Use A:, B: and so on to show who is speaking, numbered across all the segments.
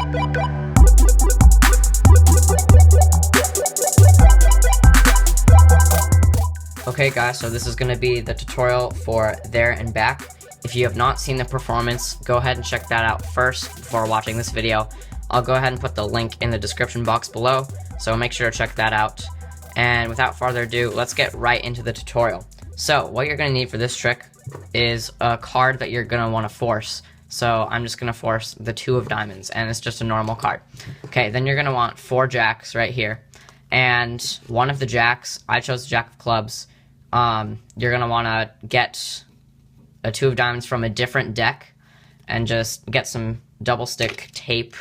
A: Okay guys, so this is going to be the tutorial for There and Back. If you have not seen the performance, go ahead and check that out first before watching this video. I'll go ahead and put the link in the description box below, so make sure to check that out. And without further ado, let's get right into the tutorial. So what you're going to need for this trick is a card that you're going to want to force. So I'm just going to force the 2 of diamonds, and it's just a normal card. Okay, then you're going to want 4 jacks right here. And one of the jacks, I chose the jack of clubs. You're going to want to get a 2 of diamonds from a different deck and just get some double stick tape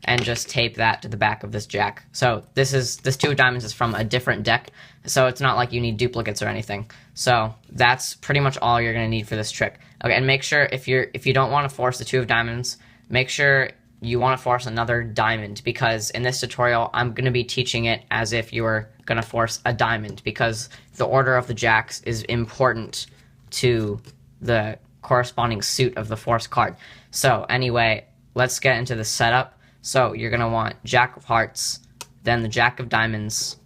A: and just tape that to the back of this jack. So this 2 of diamonds is from a different deck, so it's not like you need duplicates or anything. So that's pretty much all you're going to need for this trick. Okay, and make sure if you don't want to force the 2 of diamonds, make sure you want to force another diamond, because in this tutorial I'm going to be teaching it as if you were going to force a diamond, because the order of the jacks is important to the corresponding suit of the force card. So anyway, let's get into the setup. So you're going to want jack of hearts, then the jack of diamonds,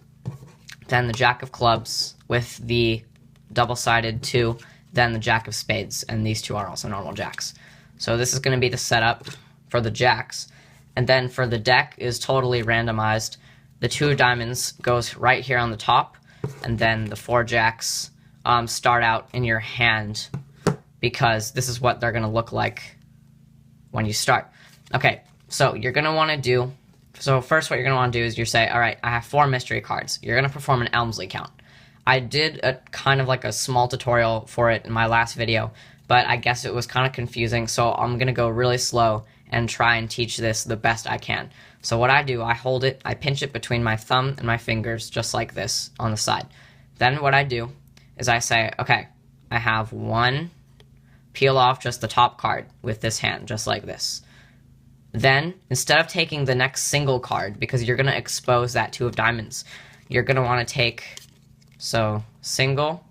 A: then the jack of clubs with the double-sided 2, then the jack of spades, and these 2 are also normal jacks. So this is going to be the setup for the jacks. And then for the deck is totally randomized. The 2 of diamonds goes right here on the top, and then the 4 jacks start out in your hand, because this is what they're going to look like when you start. Okay, so you're going to want to do, so first what you're going to want to do is you say, alright, I have 4 mystery cards. You're going to perform an Elmsley count. I did a kind of like a small tutorial for it in my last video, but I guess it was kind of confusing, so I'm going to go really slow and try and teach this the best I can. So what I do, I hold it, I pinch it between my thumb and my fingers, just like this on the side. Then what I do is I say, okay, I have 1, peel off just the top card with this hand, just like this. Then, instead of taking the next single card, because you're going to expose that 2 of diamonds, you're going to want to take, so single,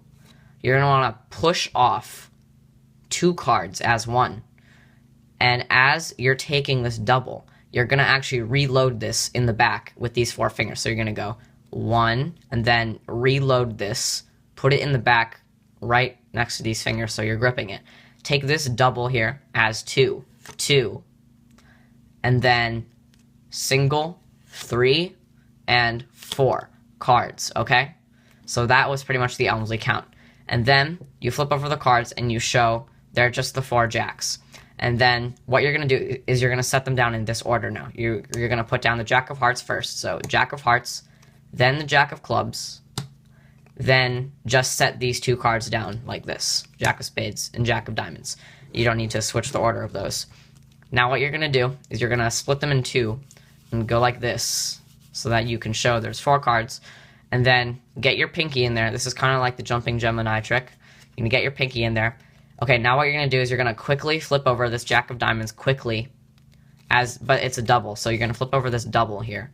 A: you're going to want to push off 2 cards as 1. And as you're taking this double, you're going to actually reload this in the back with these 4 fingers. So you're going to go 1, and then reload this, put it in the back right next to these fingers so you're gripping it. Take this double here as 2, 2, and then single, 3, and 4 cards, okay? So that was pretty much the Elmsley count. And then you flip over the cards and you show they're just the 4 jacks. And then what you're going to do is you're going to set them down in this order now. You're going to put down the jack of hearts first. So jack of hearts, then the jack of clubs, then just set these 2 cards down like this, jack of spades and jack of diamonds. You don't need to switch the order of those. Now what you're going to do is you're going to split them in 2 and go like this so that you can show there's 4 cards. And then get your pinky in there. This is kind of like the jumping Gemini trick. You're going to get your pinky in there. Okay, now what you're going to do is you're going to quickly flip over this jack of diamonds quickly, but it's a double. So you're going to flip over this double here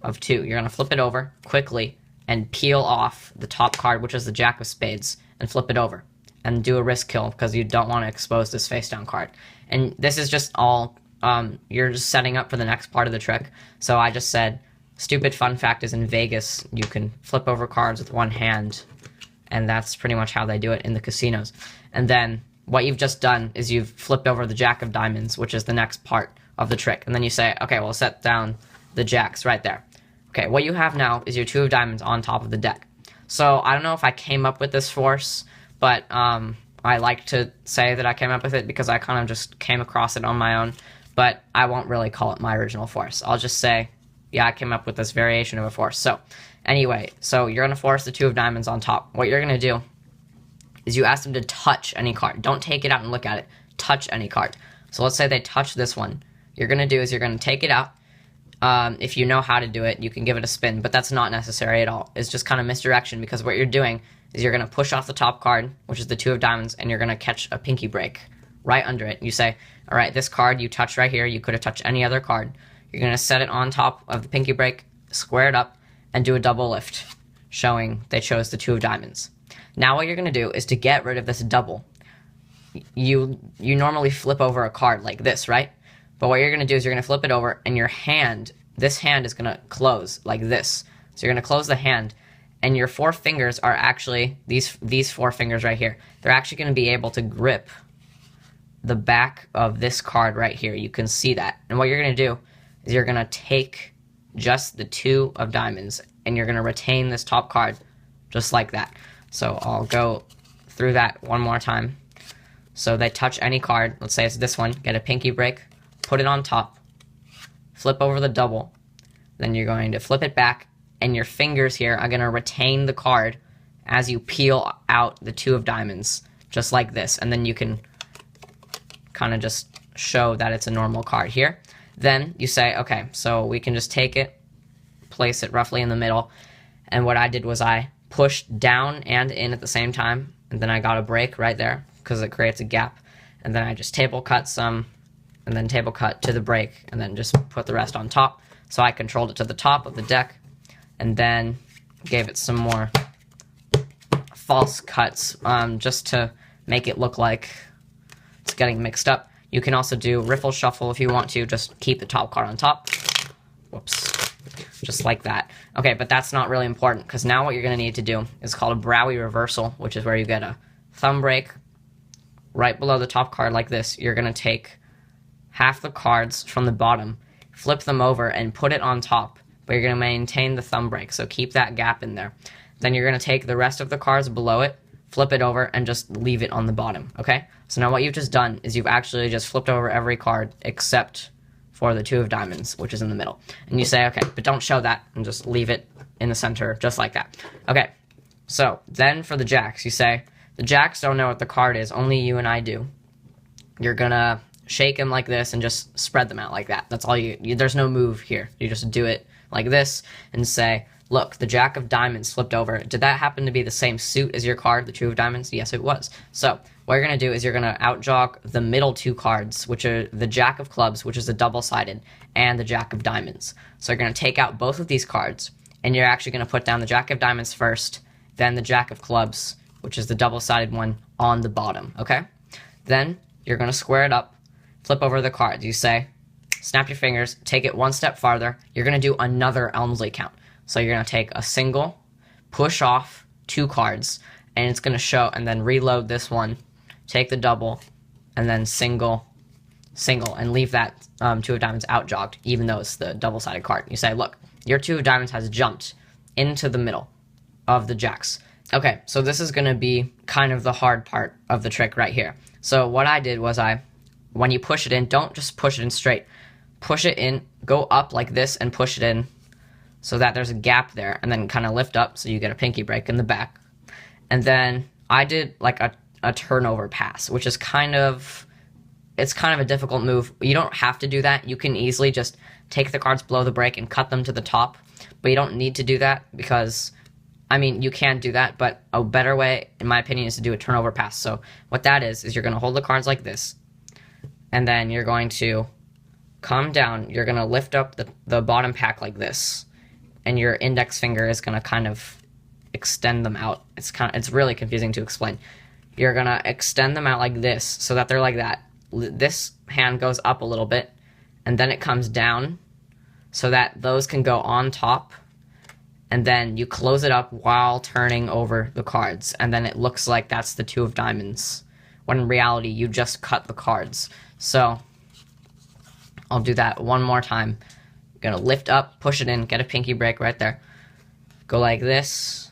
A: of 2. You're going to flip it over quickly and peel off the top card, which is the jack of spades, and flip it over. And do a risk kill, because you don't want to expose this face down card. And this is just all, you're just setting up for the next part of the trick. So I just said, stupid fun fact is in Vegas, you can flip over cards with 1 hand. And that's pretty much how they do it in the casinos. And then what you've just done is you've flipped over the jack of diamonds, which is the next part of the trick. And then you say, okay, well, set down the jacks right there. Okay, what you have now is your 2 of diamonds on top of the deck. So I don't know if I came up with this force, but I like to say that I came up with it because I kind of just came across it on my own. But I won't really call it my original force. I'll just say, yeah, I came up with this variation of a force. So anyway, so you're going to force the 2 of diamonds on top. What you're going to do is you ask them to touch any card. Don't take it out and look at it. Touch any card. So let's say they touch this one. You're going to do is you're going to take it out. If you know how to do it, you can give it a spin, but that's not necessary at all. It's just kind of misdirection, because what you're doing is you're going to push off the top card, which is the 2 of diamonds, and you're going to catch a pinky break right under it. You say, all right, this card you touched right here, you could have touched any other card. You're going to set it on top of the pinky break, square it up, and do a double lift, showing they chose the 2 of diamonds. Now what you're going to do is to get rid of this double. You normally flip over a card like this, right? But what you're going to do is you're going to flip it over, and your hand, this hand is going to close like this. So you're going to close the hand, and your 4 fingers are actually, these 4 fingers right here, they're actually going to be able to grip the back of this card right here. You can see that. And what you're going to do is you're going to take just the 2 of diamonds, and you're going to retain this top card just like that. So I'll go through that one more time. So they touch any card, let's say it's this one, get a pinky break, put it on top, flip over the double, then you're going to flip it back, and your fingers here are going to retain the card as you peel out the 2 of diamonds, just like this. And then you can kind of just show that it's a normal card here. Then you say, okay, so we can just take it, place it roughly in the middle, and what I did was I pushed down and in at the same time, and then I got a break right there because it creates a gap, and then I just table cut some, and then table cut to the break, and then just put the rest on top. So I controlled it to the top of the deck, and then gave it some more false cuts just to make it look like it's getting mixed up. You can also do riffle shuffle if you want to, just keep the top card on top. Whoops. Just like that. Okay, but that's not really important, because now what you're going to need to do is called a Browie reversal, which is where you get a thumb break right below the top card like this. You're going to take half the cards from the bottom, flip them over, and put it on top, but you're going to maintain the thumb break, so keep that gap in there. Then you're going to take the rest of the cards below it, flip it over, and just leave it on the bottom, okay? So now what you've just done is you've actually just flipped over every card except for the 2 of diamonds, which is in the middle. And you say, okay, but don't show that, and just leave it in the center, just like that. Okay, so then for the jacks, you say, the jacks don't know what the card is, only you and I do. You're gonna shake them like this and just spread them out like that. That's all there's no move here. You just do it like this and say, look, the jack of diamonds flipped over. Did that happen to be the same suit as your card, the 2 of diamonds? Yes, it was. So what you're going to do is you're going to outjog the middle 2 cards, which are the jack of clubs, which is a double-sided, and the jack of diamonds. So you're going to take out both of these cards, and you're actually going to put down the jack of diamonds first, then the jack of clubs, which is the double-sided one, on the bottom, okay? Then you're going to square it up, flip over the cards. You say, snap your fingers, take it one step farther. You're going to do another Elmsley count. So you're going to take a single, push off 2 cards, and it's going to show, and then reload this one, take the double, and then single, and leave that 2 of diamonds outjogged, even though it's the double-sided card. You say, look, your 2 of diamonds has jumped into the middle of the jacks. Okay, so this is going to be kind of the hard part of the trick right here. So what I did was when you push it in, don't just push it in straight. Push it in, go up like this, and push it in, so that there's a gap there, and then kind of lift up so you get a pinky break in the back. And then I did like a turnover pass, which is it's kind of a difficult move. You don't have to do that. You can easily just take the cards below the break and cut them to the top, but you don't need to do that because, I mean, you can do that, but a better way, in my opinion, is to do a turnover pass. So what that is you're going to hold the cards like this, and then you're going to come down, you're going to lift up the bottom pack like this, and your index finger is going to kind of extend them out. It's really confusing to explain. You're going to extend them out like this so that they're like that. This hand goes up a little bit, and then it comes down so that those can go on top, and then you close it up while turning over the cards, and then it looks like that's the 2 of diamonds, when in reality you just cut the cards. So I'll do that one more time. Gonna lift up, push it in, get a pinky break right there. Go like this,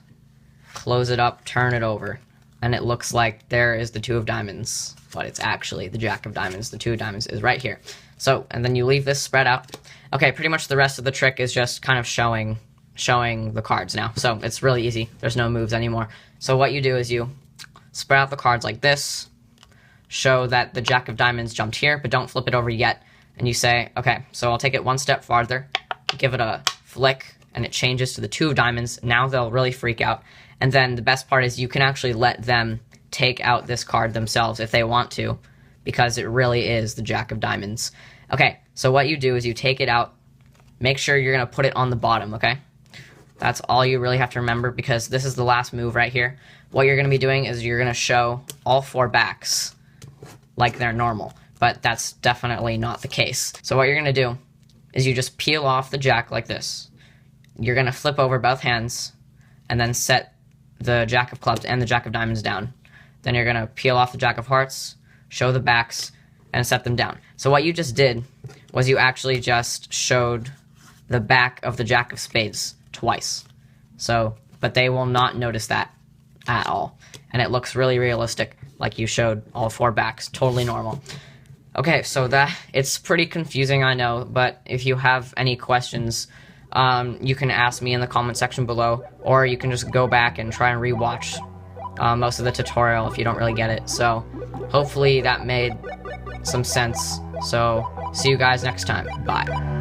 A: close it up, turn it over, and it looks like there is the 2 of diamonds, but it's actually the jack of diamonds. The 2 of diamonds is right here. So, and then you leave this spread out. Okay, pretty much the rest of the trick is just kind of showing the cards now. So it's really easy. There's no moves anymore. So what you do is you spread out the cards like this, show that the jack of diamonds jumped here, but don't flip it over yet. And you say, okay, so I'll take it one step farther, give it a flick, and it changes to the 2 of diamonds. Now they'll really freak out. And then the best part is you can actually let them take out this card themselves if they want to, because it really is the jack of diamonds. Okay, so what you do is you take it out, make sure you're going to put it on the bottom, okay? That's all you really have to remember, because this is the last move right here. What you're going to be doing is you're going to show all 4 backs like they're normal. but that's definitely not the case. So what you're going to do is you just peel off the jack like this. You're going to flip over both hands and then set the jack of clubs and the jack of diamonds down. Then you're going to peel off the jack of hearts, show the backs, and set them down. So what you just did was you actually just showed the back of the jack of spades twice. So, but they will not notice that at all. And it looks really realistic, like you showed all 4 backs, totally normal. Okay, so it's pretty confusing, I know, but if you have any questions, you can ask me in the comment section below, or you can just go back and try and rewatch most of the tutorial if you don't really get it. So hopefully that made some sense. So see you guys next time. Bye.